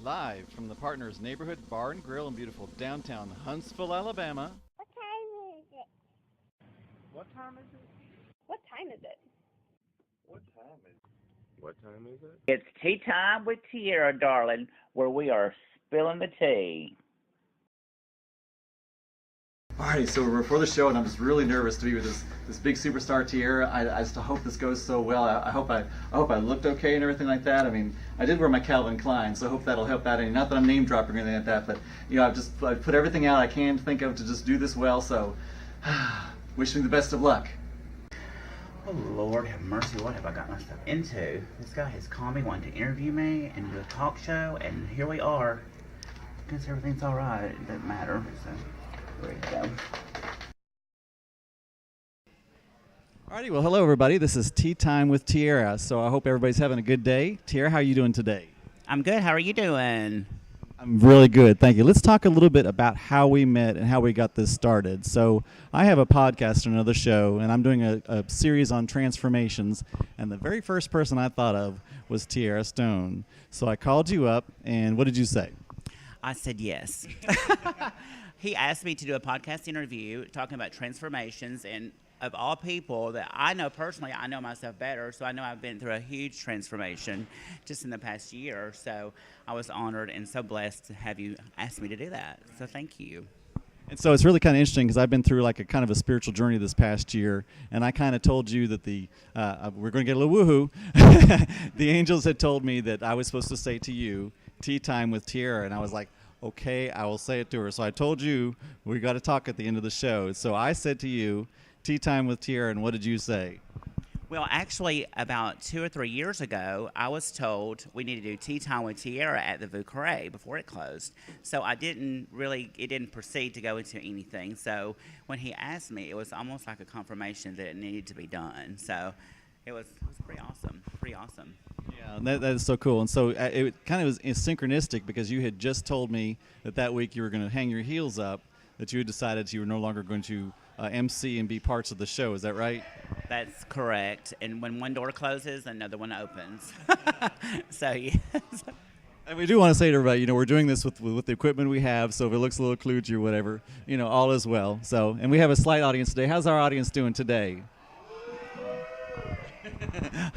Live from the Partners Neighborhood Bar and Grill in beautiful downtown Huntsville, Alabama. What time is it? What time is it? What time is it? What time is it? What time is it? It's tea time with Tierra, darling, where we are spilling the tea. Alrighty, so we're before the show, and I'm just really nervous to be with this big superstar Tierra. I just hope this goes so well. I hope I looked okay and everything like that. I mean, I did wear my Calvin Klein, so I hope that'll help out. Any, not that I'm name dropping or anything like that, but you know, I've put everything out I can think of to just do this well. So, wishing me the best of luck. Oh, Lord have mercy, what have I got myself into? This guy has called me wanting to interview me and do a talk show, and here we are. Guess everything's alright, it doesn't matter, so there you go. Alrighty, well, hello everybody. This is Tea Time with Tierra. So I hope everybody's having a good day. Tierra, how are you doing today? I'm good, how are you doing? I'm really good, thank you. Let's talk a little bit about how we met and how we got this started. So I have a podcast and another show, and I'm doing a series on transformations, and the very first person I thought of was Tierra Stone. So I called you up, and what did you say? I said yes. He asked me to do a podcast interview talking about transformations, and of all people that I know personally, I know myself better, so I know I've been through a huge transformation just in the past year. So I was honored and so blessed to have you ask me to do that. So thank you. And so it's really kind of interesting because I've been through like a kind of a spiritual journey this past year, and I kind of told you that we're going to get a little woohoo. The angels had told me that I was supposed to say to you, "Tea Time with Tierra," and I was like, okay, I will say it to her. So I told you we got to talk at the end of the show. So I said to you, "Tea Time with Tierra," and what did you say? Well, actually, about 2 or 3 years ago, I was told we need to do Tea Time with Tierra at the Vieux Carré before it closed. So it didn't proceed to go into anything. So when he asked me, it was almost like a confirmation that it needed to be done. So it was pretty awesome, Yeah, and that is so cool. And so it kind of was synchronistic because you had just told me that week you were going to hang your heels up, that you had decided you were no longer going to MC and be parts of the show. Is that right? That's correct. And when one door closes, another one opens. So, yes. And we do want to say to everybody, you know, we're doing this with the equipment we have, so if it looks a little kludgy or whatever, you know, all is well. So, and we have a slight audience today. How's our audience doing today?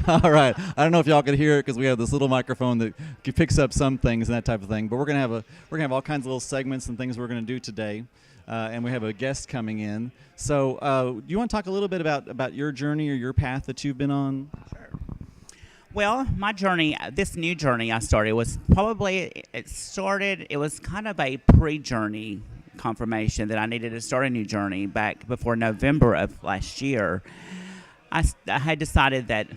All right. I don't know if y'all could hear it because we have this little microphone that picks up some things and that type of thing. But we're gonna have all kinds of little segments and things we're gonna do today, and we have a guest coming in. So, do you want to talk a little bit about your journey or your path that you've been on? Sure. Well, my journey, this new journey I started was it was kind of a pre-journey confirmation that I needed to start a new journey back before November of last year. I had decided that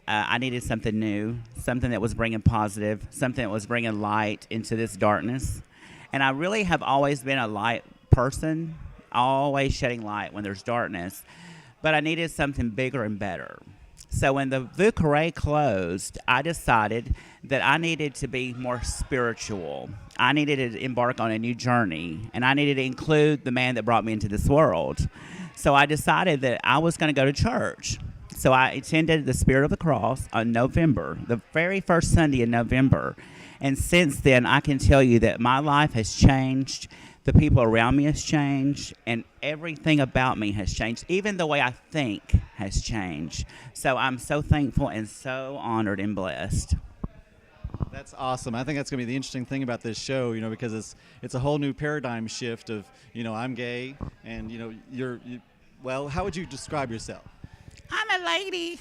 I needed something new, something that was bringing positive, something that was bringing light into this darkness. And I really have always been a light person, always shedding light when there's darkness. But I needed something bigger and better. So when the Vieux Carré closed, I decided that I needed to be more spiritual. I needed to embark on a new journey, and I needed to include the man that brought me into this world. So I decided that I was going to go to church. So I attended the Spirit of the Cross on November, the very first Sunday in November. And since then, I can tell you that my life has changed, the people around me has changed, and everything about me has changed. Even the way I think has changed. So I'm so thankful and so honored and blessed. That's awesome. I think that's going to be the interesting thing about this show, you know, because it's a whole new paradigm shift of, you know, I'm gay, and, you know, well, how would you describe yourself? I'm a lady.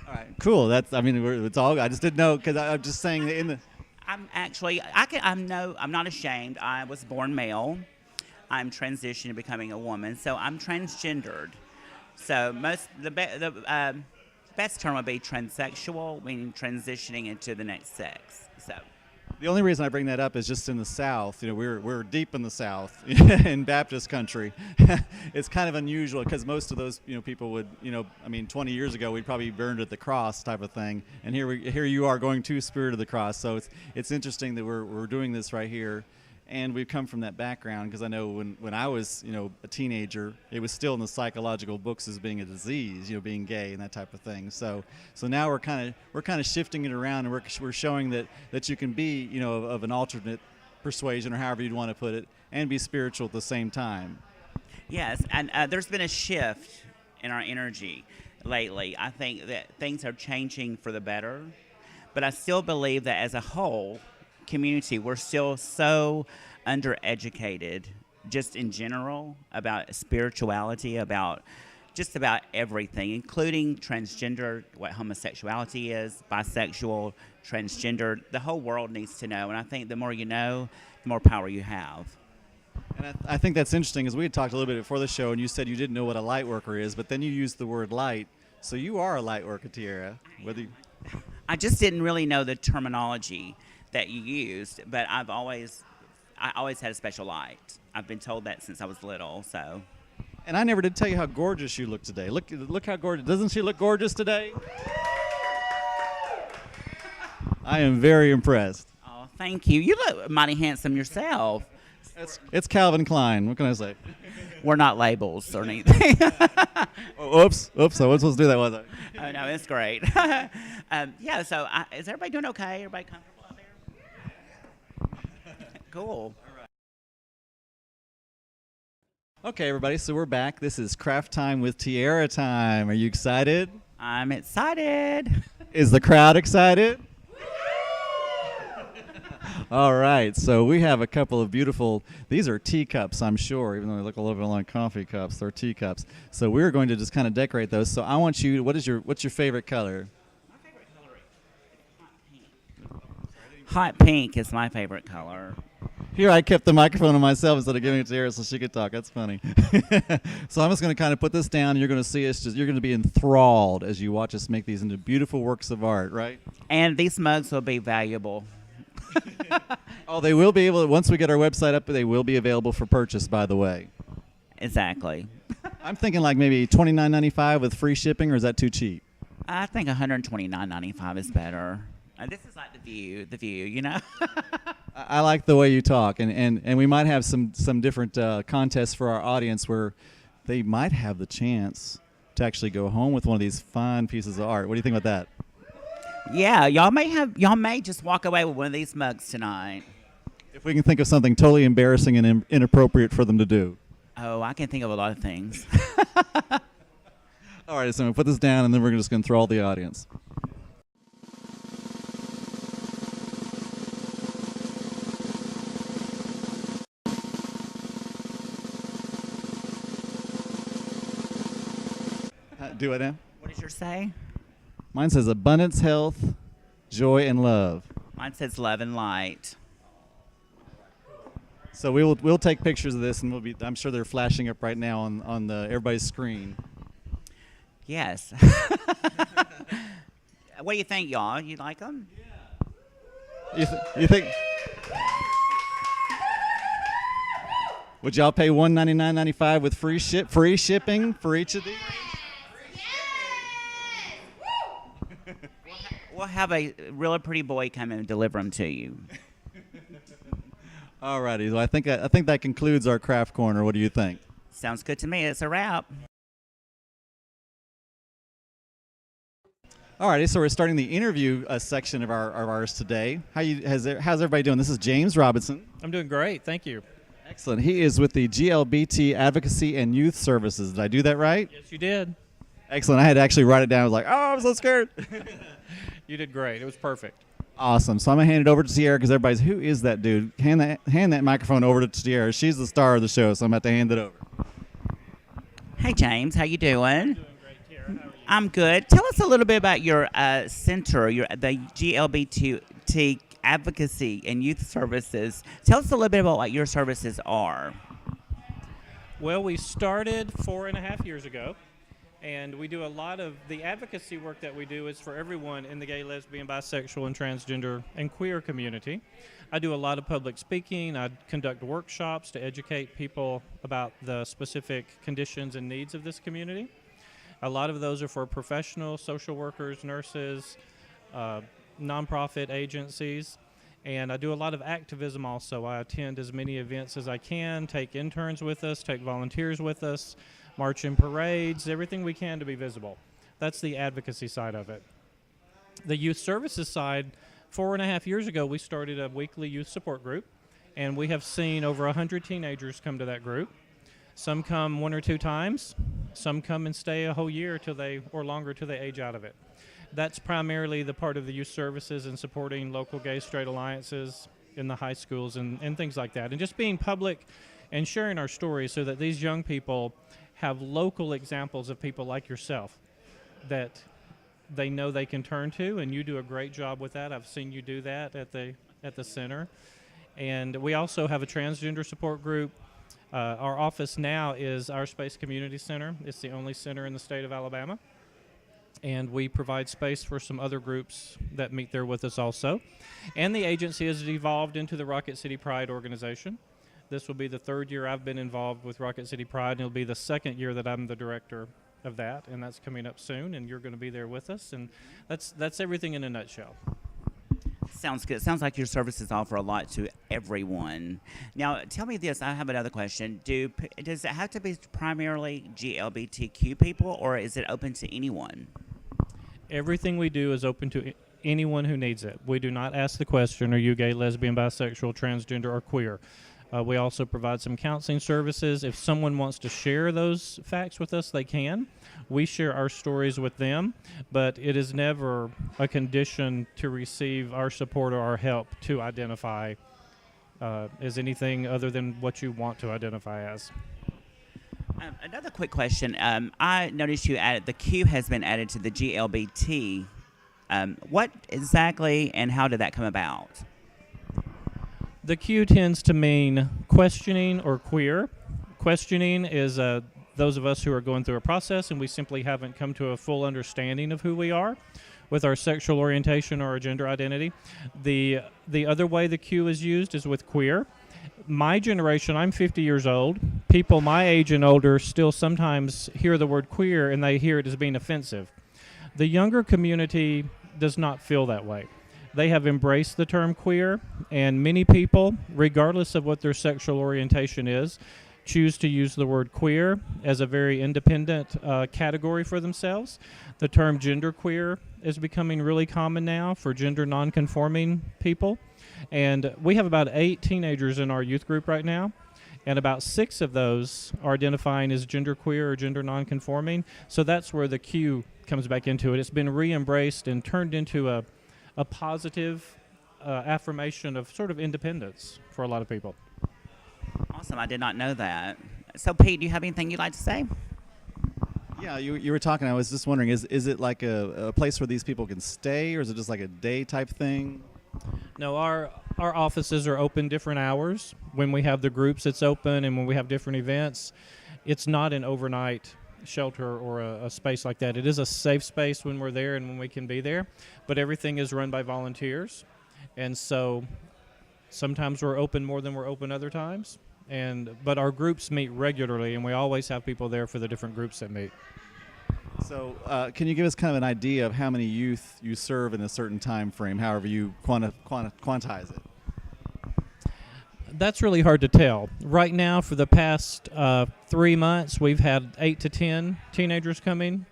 All right, cool. It's all. I just didn't know because I'm just saying in the. I'm not ashamed. I was born male. I'm transitioning to becoming a woman, so I'm transgendered. So the best term would be transsexual, meaning transitioning into the next sex. So. The only reason I bring that up is just in the South. You know, we're deep in the South, in Baptist country. It's kind of unusual because most of those people would 20 years ago we'd probably burned at the cross type of thing, and here you are going to Spirit of the Cross. So it's interesting that we're doing this right here, And we've come from that background because I know when I was, a teenager, it was still in the psychological books as being a disease, being gay and that type of thing. So now we're kind of shifting it around, and we're showing that you can be, of an alternate persuasion, or however you'd want to put it, and be spiritual at the same time. Yes, and there's been a shift in our energy lately. I think that things are changing for the better, but I still believe that as a whole community, we're still so undereducated just in general about spirituality, about just about everything, including transgender, what homosexuality is, bisexual, transgender. The whole world needs to know, and I think the more you know, the more power you have. And I think that's interesting, as we had talked a little bit before the show, and you said you didn't know what a light worker is, but then you used the word light, so you are a light worker, Tierra. I just didn't really know the terminology that you used, but I always had a special light. I've been told that since I was little, so. And I never did tell you how gorgeous you look today. Look how gorgeous. Doesn't she look gorgeous today? I am very impressed. Oh, thank you. You look mighty handsome yourself. It's Calvin Klein. What can I say? We're not labels or anything. Oops. I wasn't supposed to do that, was I? Oh, no, it's great. Yeah, so is everybody doing okay? Everybody comfortable out there? Cool. Okay, everybody, so we're back. This is Craft Time with Tierra time. Are you excited? I'm excited. Is the crowd excited? All right, so we have a couple of beautiful, these are teacups, I'm sure, even though they look a little bit like coffee cups, they're teacups. So we're going to just kind of decorate those. So I want you, what's your favorite color? My favorite color is hot pink. Hot pink is my favorite color. Here, I kept the microphone to myself instead of giving it to her so she could talk. That's funny. So I'm just going to kind of put this down. You're going to see us. You're going to be enthralled as you watch us make these into beautiful works of art, right? And these mugs will be valuable. Oh, they will be able. Once we get our website up, they will be available for purchase. By the way. Exactly. I'm thinking like maybe $29.95 with free shipping, or is that too cheap? I think $129.95 is better. This is like the view, you know. I like the way you talk, and we might have some different contests for our audience where they might have the chance to actually go home with one of these fine pieces of art. What do you think about that? Yeah, y'all may just walk away with one of these mugs tonight. If we can think of something totally embarrassing and inappropriate for them to do. Oh, I can think of a lot of things. All right, so I'm going to put this down, and then we're just going to enthrall the audience. Do it now. What does yours say? Mine says abundance, health, joy, and love. Mine says love and light. So we'll take pictures of this, and I'm sure they're flashing up right now on everybody's screen. Yes. What do you think, y'all? You like them? Yeah. You think? Would y'all pay $199.95 with free shipping for each of these? We'll have a really pretty boy come in and deliver them to you. All righty. Well, I think that concludes our craft corner. What do you think? Sounds good to me. It's a wrap. All righty. So we're starting the interview section of ours today. How's everybody doing? This is James Robinson. I'm doing great. Thank you. Excellent. He is with the GLBT Advocacy and Youth Services. Did I do that right? Yes, you did. Excellent. I had to actually write it down. I was like, oh, I'm so scared. You did great. It was perfect. Awesome. So I'm going to hand it over to Tierra because everybody's, who is that dude? Hand that microphone over to Tierra. She's the star of the show, so I'm about to hand it over. Hey, James. How you doing? I'm doing great, Tierra. How are you? I'm good. Tell us a little bit about your center, the GLBT Advocacy and Youth Services. Tell us a little bit about what your services are. Well, we started 4.5 years ago, and we do a lot of the advocacy work that we do is for everyone in the gay, lesbian, bisexual, and transgender and queer community. I do a lot of public speaking. I conduct workshops to educate people about the specific conditions and needs of this community. A lot of those are for professionals, social workers, nurses, nonprofit agencies. And I do a lot of activism also. I attend as many events as I can, take interns with us, take volunteers with us, march in parades, everything we can to be visible. That's the advocacy side of it. The youth services side, 4.5 years ago, we started a weekly youth support group, and we have seen over 100 teenagers come to that group. Some come 1 or 2 times. Some come and stay a whole year or longer till they age out of it. That's primarily the part of the youth services and supporting local gay straight alliances in the high schools and things like that. And just being public and sharing our stories so that these young people have local examples of people like yourself that they know they can turn to, and you do a great job with that. I've seen you do that at the center. And we also have a transgender support group. Our office now is Our Space Community Center. It's the only center in the state of Alabama. And we provide space for some other groups that meet there with us also. And the agency has evolved into the Rocket City Pride organization. This will be the 3rd year I've been involved with Rocket City Pride, and it'll be the 2nd year that I'm the director of that, and that's coming up soon, and you're going to be there with us. And that's everything in a nutshell. Sounds good. Sounds like your services offer a lot to everyone. Now, tell me this. I have another question. Does it have to be primarily GLBTQ people, or is it open to anyone? Everything we do is open to anyone who needs it. We do not ask the question, are you gay, lesbian, bisexual, transgender, or queer? We also provide some counseling services. If someone wants to share those facts with us, they can. We share our stories with them, but it is never a condition to receive our support or our help to identify as anything other than what you want to identify as. Another quick question. I noticed you added the Q has been added to the GLBT. What exactly and how did that come about? The Q tends to mean questioning or queer. Questioning is those of us who are going through a process and we simply haven't come to a full understanding of who we are with our sexual orientation or our gender identity. The other way the Q is used is with queer. My generation, I'm 50 years old. People my age and older still sometimes hear the word queer and they hear it as being offensive. The younger community does not feel that way. They have embraced the term queer, and many people, regardless of what their sexual orientation is, choose to use the word queer as a very independent category for themselves. The term genderqueer is becoming really common now for gender nonconforming people. And we have about 8 teenagers in our youth group right now, and about 6 of those are identifying as genderqueer or gender nonconforming. So that's where the Q comes back into it. It's been re-embraced and turned into a positive affirmation of sort of independence for a lot of people. Awesome. I did not know that. So, Pete, do you have anything you'd like to say? Yeah, you were talking. I was just wondering, is it like a place where these people can stay, or is it just like a day type thing? No, our offices are open different hours. When we have the groups, it's open, and when we have different events, it's not an overnight shelter or a space like that. It is a safe space when we're there and when we can be there, but everything is run by volunteers, and so sometimes we're open more than we're open other times, but our groups meet regularly, and we always have people there for the different groups that meet. So can you give us kind of an idea of how many youth you serve in a certain time frame, however you quantize it? That's really hard to tell. Right now, for the past 3 months, we've had 8 to 10 teenagers coming,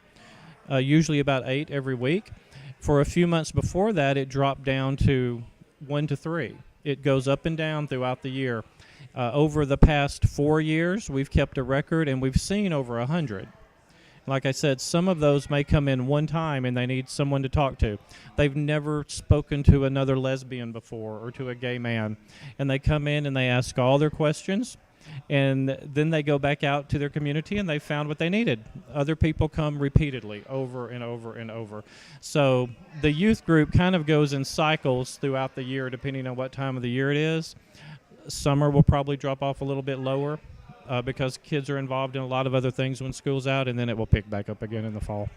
usually about 8 every week. For a few months before that, it dropped down to 1 to 3. It goes up and down throughout the year. Over the past 4 years, we've kept a record, and we've seen over 100. Like I said, some of those may come in one time and they need someone to talk to. They've never spoken to another lesbian before or to a gay man. And they come in and they ask all their questions, and then they go back out to their community and they found what they needed. Other people come repeatedly over and over and over. So the youth group kind of goes in cycles throughout the year depending on what time of the year it is. Summer will probably drop off a little bit lower. Because kids are involved in a lot of other things when school's out, and then it will pick back up again in the fall.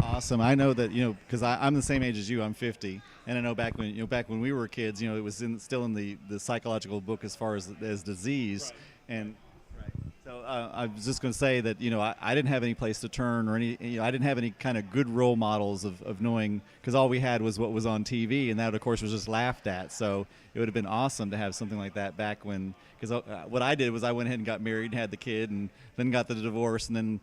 Awesome. I know that, because I'm the same age as you. I'm 50, and I know back when we were kids, it was still in the psychological book as far as disease, right. And right. So I was just going to say that, I didn't have any place to turn or I didn't have any kind of good role models of knowing, because all we had was what was on TV, and that, of course, was just laughed at. So it would have been awesome to have something like that back when, because what I did was I went ahead and got married and had the kid and then got the divorce. And then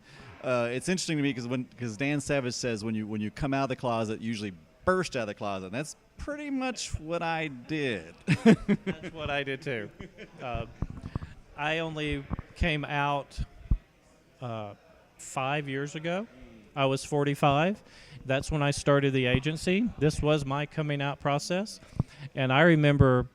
it's interesting to me because Dan Savage says when you come out of the closet, you usually burst out of the closet. And that's pretty much what I did. That's what I did too. I only came out 5 years ago. I was 45. That's when I started the agency. This was my coming out process. And I remember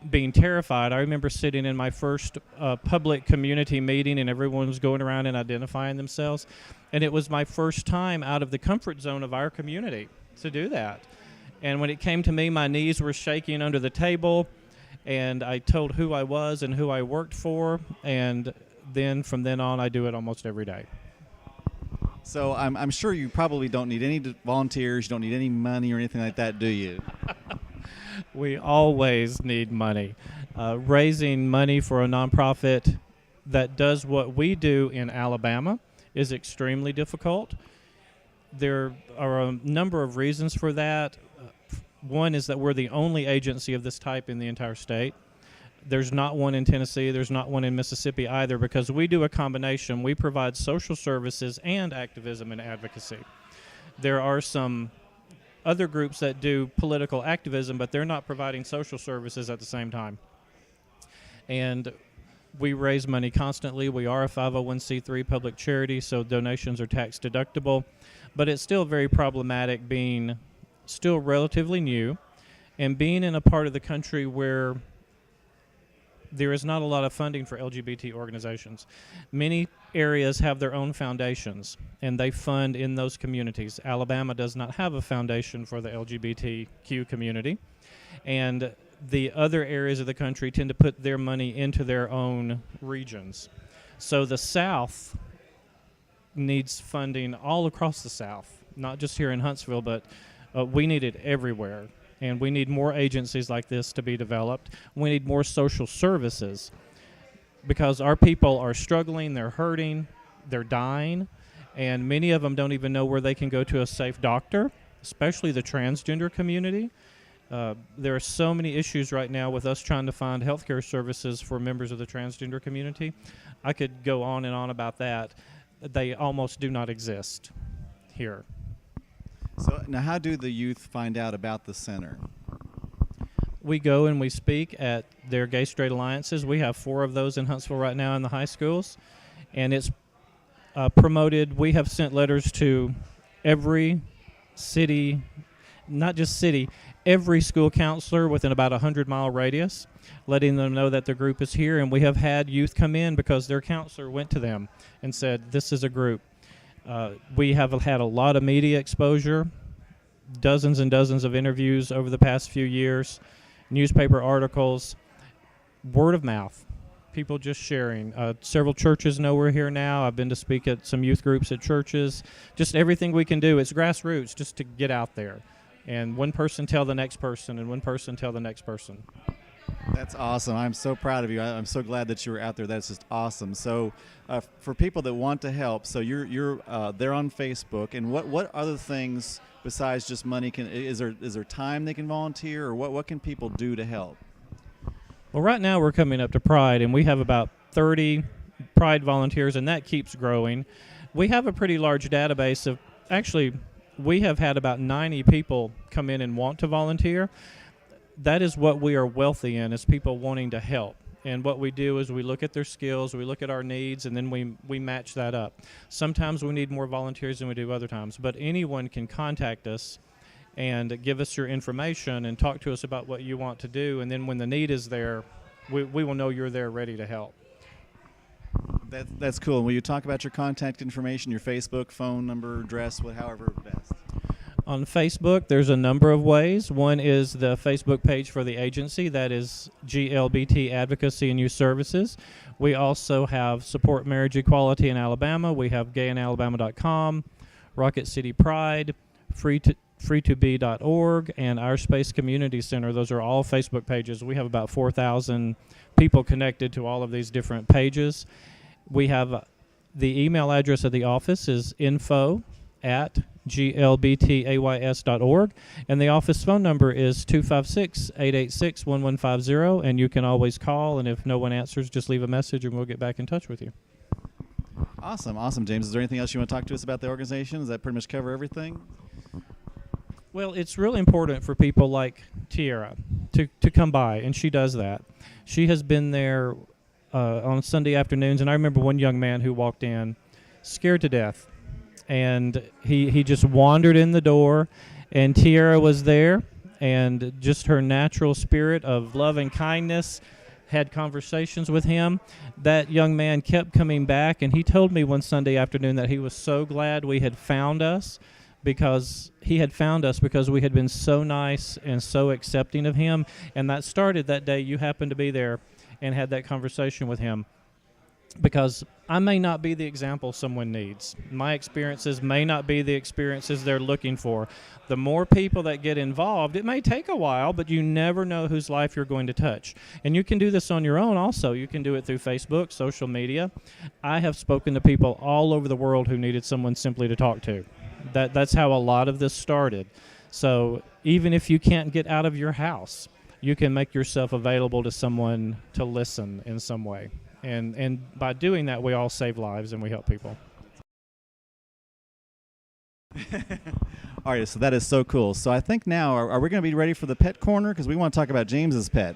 being terrified. I remember sitting in my first public community meeting, and everyone was going around and identifying themselves. And it was my first time out of the comfort zone of our community to do that. And when it came to me, my knees were shaking under the table. And I told who I was and who I worked for, and then from then on, I do it almost every day. So I'm sure you probably don't need any volunteers, you don't need any money or anything like that, do you? We always need money. Raising money for a nonprofit that does what we do in Alabama is extremely difficult. There are a number of reasons for that. One is that we're the only agency of this type in the entire state. There's not one in Tennessee. There's not one in Mississippi either, because we do a combination. We provide social services and activism and advocacy. There are some other groups that do political activism, but they're not providing social services at the same time. And we raise money constantly. We are a 501c3 public charity, so donations are tax deductible. But it's still very problematic being still relatively new and being in a part of the country where there is not a lot of funding for LGBT organizations. Many areas have their own foundations, and they fund in those communities. Alabama does not have a foundation for the LGBTQ community, and the other areas of the country tend to put their money into their own regions. So the South needs funding all across the South, not just here in Huntsville, but we need it everywhere, and we need more agencies like this to be developed. We need more social services because our people are struggling, they're hurting, they're dying, and many of them don't even know where they can go to a safe doctor, especially the transgender community. There are so many issues right now with us trying to find healthcare services for members of the transgender community. I could go on and on about that. They almost do not exist here. So now, how do the youth find out about the center? We go and we speak at their gay straight alliances. We have 4 of those in Huntsville right now in the high schools, and it's promoted. We have sent letters to every city, not just city, every school counselor within about a 100-mile radius, letting them know that the group is here. And we have had youth come in because their counselor went to them and said, this is a group. We have had a lot of media exposure, dozens and dozens of interviews over the past few years, newspaper articles, word of mouth, people just sharing. Several churches know we're here now. I've been to speak at some youth groups at churches. Just everything we can do. It's grassroots just to get out there. And one person tell the next person, and one person tell the next person. That's awesome. I'm so proud of you. I'm so glad that you were out there. That's just awesome. So for people that want to help, so you're there on Facebook, and what other things besides just money is there time they can volunteer, or what can people do to help? Well, right now we're coming up to Pride, and we have about 30 Pride volunteers, and that keeps growing. We have a pretty large database of, actually, we have had about 90 people come in and want to volunteer. That is what we are wealthy in, is people wanting to help. And what we do is we look at their skills, we look at our needs, and then we match that up. Sometimes we need more volunteers than we do other times, but anyone can contact us and give us your information and talk to us about what you want to do, and then when the need is there, we will know you're there ready to help. That's cool. And will you talk about your contact information, your Facebook, phone number, address, however best? On Facebook, there's a number of ways. One is the Facebook page for the agency. That is GLBT Advocacy and Youth Services. We also have Support Marriage Equality in Alabama. We have gayinalabama.com, Rocket City Pride, free2be.org, and Our Space Community Center. Those are all Facebook pages. We have about 4,000 people connected to all of these different pages. We have the email address of the office is info@glbtays.org, and the office phone number is 256-886-1150, and you can always call, and if no one answers, just leave a message and we'll get back in touch with you. Awesome, James. Is there anything else you want to talk to us about the organization? Does that pretty much cover everything? Well, it's really important for people like Tierra to come by, and she does that. She has been there on Sunday afternoons, and I remember one young man who walked in scared to death, and he just wandered in the door, and Tierra was there, and just her natural spirit of love and kindness had conversations with him. That young man kept coming back, and he told me one Sunday afternoon that he was so glad we had found us, because he had found us because we had been so nice and so accepting of him. And that started that day you happened to be there and had that conversation with him, because I may not be the example someone needs. My experiences may not be the experiences they're looking for. The more people that get involved, it may take a while, but you never know whose life you're going to touch. And you can do this on your own also. You can do it through Facebook, social media. I have spoken to people all over the world who needed someone simply to talk to. That's how a lot of this started. So even if you can't get out of your house, you can make yourself available to someone to listen in some way. And by doing that, we all save lives and we help people. All right, so that is so cool. So I think now, are we going to be ready for the pet corner? Because we want to talk about James's pet.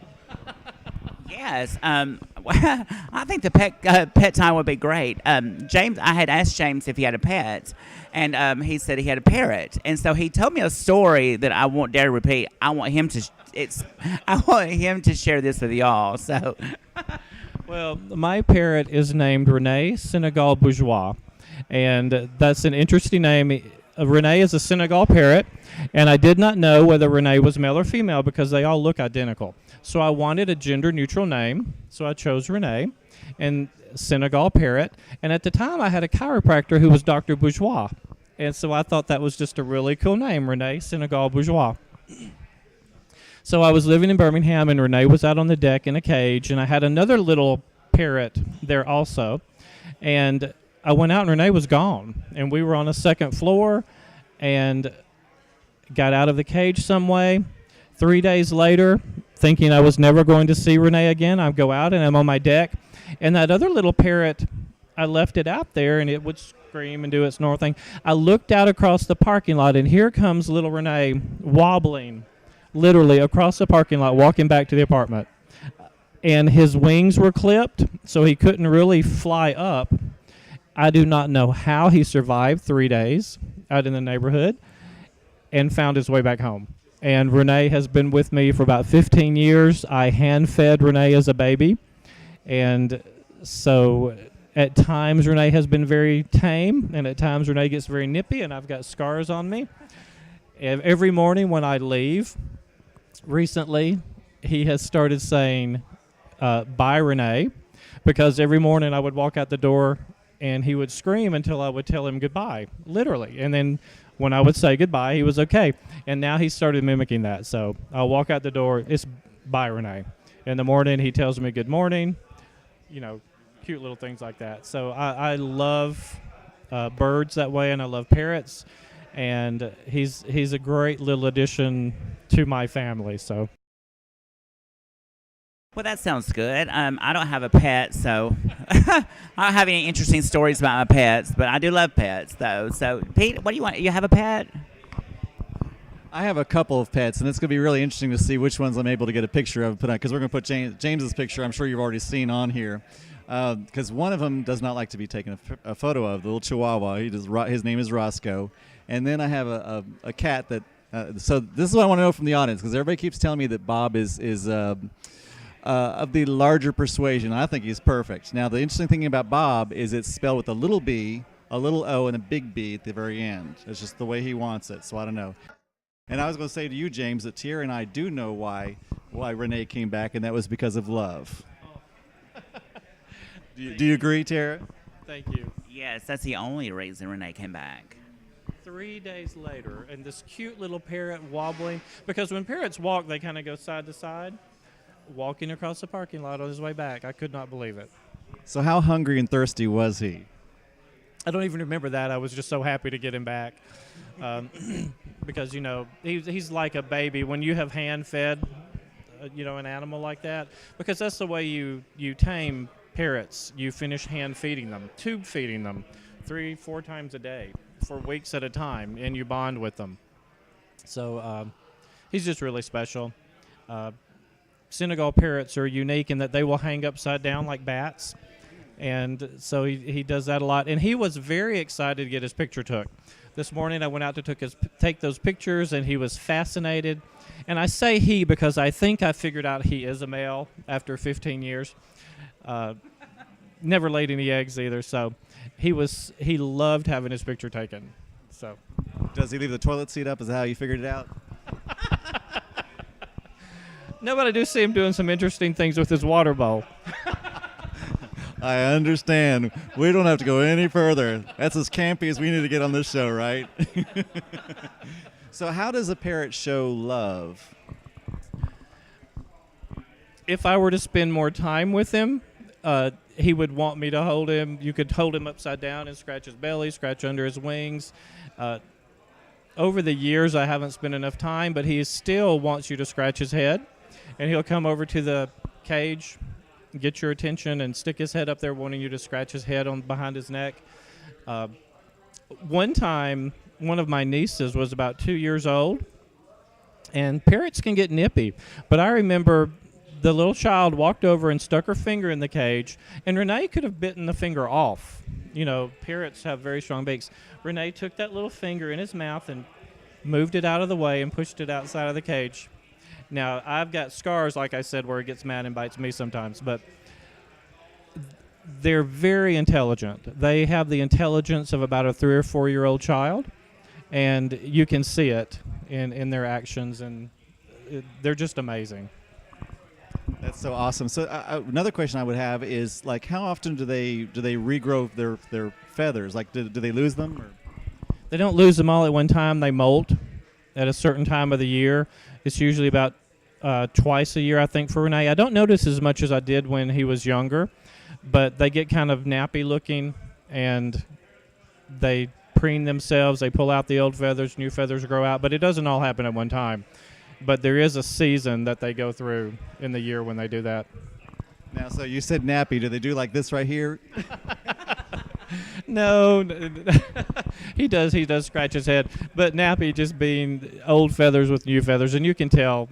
Yes, I think the pet time would be great. James, I had asked James if he had a pet, and he said he had a parrot, and so he told me a story that I won't dare repeat. I want him to share this with y'all. So, well, my parrot is named Renee Senegal Bourgeois, and that's an interesting name. Renee is a Senegal parrot, and I did not know whether Renee was male or female because they all look identical. So I wanted a gender-neutral name, so I chose Renee, and Senegal parrot. And at the time, I had a chiropractor who was Dr. Bourgeois, and so I thought that was just a really cool name, Renee Senegal Bourgeois. So I was living in Birmingham, and Renee was out on the deck in a cage, and I had another little parrot there also, and I went out and Renee was gone, and we were on a second floor and got out of the cage some way. 3 days later, thinking I was never going to see Renee again, I go out and I'm on my deck, and that other little parrot, I left it out there and it would scream and do its normal thing. I looked out across the parking lot, and here comes little Renee wobbling literally across the parking lot, walking back to the apartment. And his wings were clipped, so he couldn't really fly up. I do not know how he survived 3 days out in the neighborhood and found his way back home. And Renee has been with me for about 15 years. I hand-fed Renee as a baby. And so at times Renee has been very tame, and at times Renee gets very nippy, and I've got scars on me. Every morning when I leave, recently, he has started saying, bye, Renee, because every morning I would walk out the door and he would scream until I would tell him goodbye, literally. And then when I would say goodbye, he was okay. And now he started mimicking that. So I'll walk out the door, it's bye, Renee. In the morning, he tells me good morning, cute little things like that. So I love birds that way, and I love parrots. And he's a great little addition to my family, so. well, that sounds good. I don't have a pet, so I don't have any interesting stories about my pets, but I do love pets, though. So, Pete, what do you want? You have a pet? I have a couple of pets, and it's going to be really interesting to see which ones I'm able to get a picture of, because we're going to put James's picture, I'm sure you've already seen on here, because one of them does not like to be taken a photo of, the little Chihuahua. His name is Roscoe. And then I have a cat that, so this is what I want to know from the audience, because everybody keeps telling me that Bob is of the larger persuasion. I think he's perfect. Now, the interesting thing about Bob is it's spelled with a little B, a little O, and a big B at the very end. It's just the way he wants it, so I don't know. And I was going to say to you, James, that Tierra and I do know why Renee came back, and that was because of love. Do you agree, Tierra? Thank you. Yes, that's the only reason Renee came back. 3 days later, and this cute little parrot wobbling, because when parrots walk, they kind of go side to side, walking across the parking lot on his way back. I could not believe it. So how hungry and thirsty was he? I don't even remember that. I was just so happy to get him back. Because, he's like a baby. When you have hand-fed, an animal like that, because that's the way you tame parrots. You finish hand feeding them, tube feeding them 3-4 times a day for weeks at a time, and you bond with them. So he's just really special. Senegal parrots are unique in that they will hang upside down like bats. And so he does that a lot. And he was very excited to get his picture took. This morning I went out to take those pictures, and he was fascinated. And I say he because I think I figured out he is a male after 15 years. Never laid any eggs either. So he loved having his picture taken. So Does he leave the toilet seat up? Is that how you figured it out? No, but I do see him doing some interesting things with his water bowl. I understand. We don't have to go any further. That's as campy as we need to get on this show, right? So how does a parrot show love? If I were to spend more time with him, he would want me to hold him. You could hold him upside down and scratch his belly, scratch under his wings. Over the years, I haven't spent enough time, but he still wants you to scratch his head. And he'll come over to the cage, get your attention, and stick his head up there wanting you to scratch his head on behind his neck. One time, one of my nieces was about 2 years old, and parrots can get nippy. But I remember the little child walked over and stuck her finger in the cage, and Renee could have bitten the finger off. Parrots have very strong beaks. Renee took that little finger in his mouth and moved it out of the way and pushed it outside of the cage. Now, I've got scars, like I said, where it gets mad and bites me sometimes, but they're very intelligent. They have the intelligence of about a 3 or 4 year old child, and you can see it in their actions, and they're just amazing. That's so awesome. So another question I would have is, like, how often do they regrow their feathers? Like, do they lose them? Or? They don't lose them all at one time. They molt at a certain time of the year. It's usually about twice a year, I think, for Renee. I don't notice as much as I did when he was younger, but they get kind of nappy looking, and they preen themselves. They pull out the old feathers, new feathers grow out, but it doesn't all happen at one time. But there is a season that they go through in the year when they do that. Now, so you said nappy. Do they do like this right here? No, he does scratch his head, but nappy just being old feathers with new feathers, and you can tell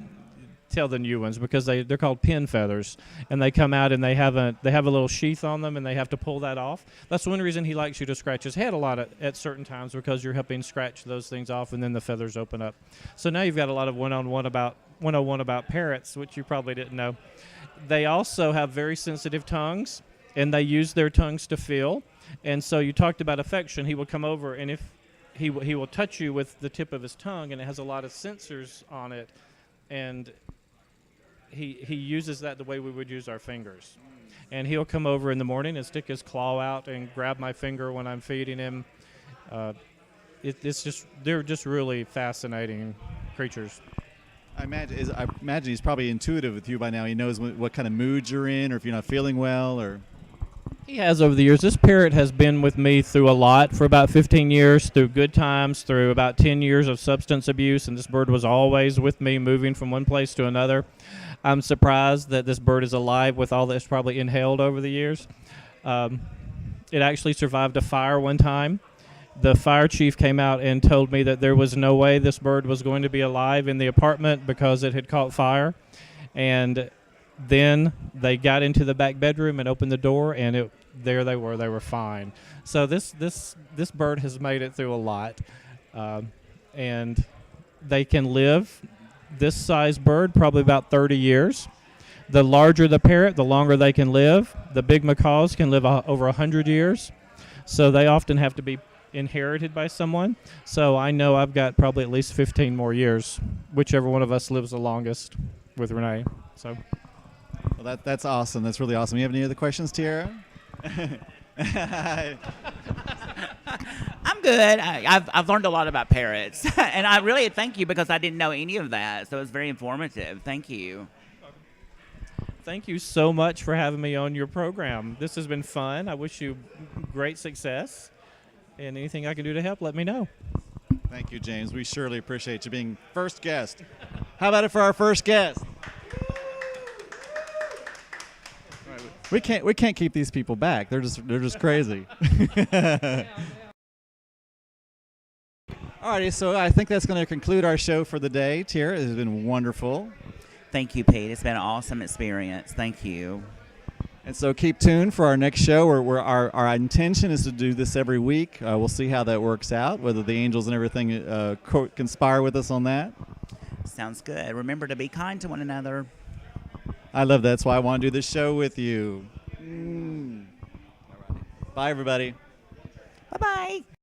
the new ones because they're called pin feathers, and they come out and they have a little sheath on them, and they have to pull that off. That's one reason he likes you to scratch his head a lot at certain times, because you're helping scratch those things off, and then the feathers open up. So now you've got a lot of 101 about parrots, which you probably didn't know. They also have very sensitive tongues, and they use their tongues to feel. And so you talked about affection. He will come over, and if he will touch you with the tip of his tongue, and it has a lot of sensors on it, and he uses that the way we would use our fingers. And he'll come over in the morning and stick his claw out and grab my finger when I'm feeding him. They're just really fascinating creatures. I imagine he's probably intuitive with you by now. He knows what kind of mood you're in, or if you're not feeling well, or... He has over the years. This parrot has been with me through a lot for about 15 years, through good times, through about 10 years of substance abuse, and this bird was always with me, moving from one place to another. I'm surprised that this bird is alive with all that's probably inhaled over the years. It actually survived a fire one time. The fire chief came out and told me that there was no way this bird was going to be alive in the apartment because it had caught fire. And then they got into the back bedroom and opened the door, and there they were. They were fine. So this bird has made it through a lot, and they can live. This size bird probably about 30 years. The larger the parrot, the longer they can live. The big macaws can live over 100 years. So they often have to be inherited by someone. So I know I've got probably at least 15 more years, whichever one of us lives the longest with Renee. So. Well, that's awesome. That's really awesome. You have any other questions, Tierra? I'm good. I've learned a lot about parrots, and I really thank you because I didn't know any of that. So it's very informative. Thank you. Thank you so much for having me on your program. This has been fun. I wish you great success. And anything I can do to help, let me know. Thank you, James. We surely appreciate you being first guest. How about it for our first guest? We can't keep these people back. They're just crazy. Alrighty, so I think that's going to conclude our show for the day. Tierra, it has been wonderful. Thank you, Pete. It's been an awesome experience. Thank you. And so keep tuned for our next show. Where our intention is to do this every week. We'll see how that works out, whether the angels and everything conspire with us on that. Sounds good. Remember to be kind to one another. I love that. That's why I want to do this show with you. Bye, everybody. Bye-bye.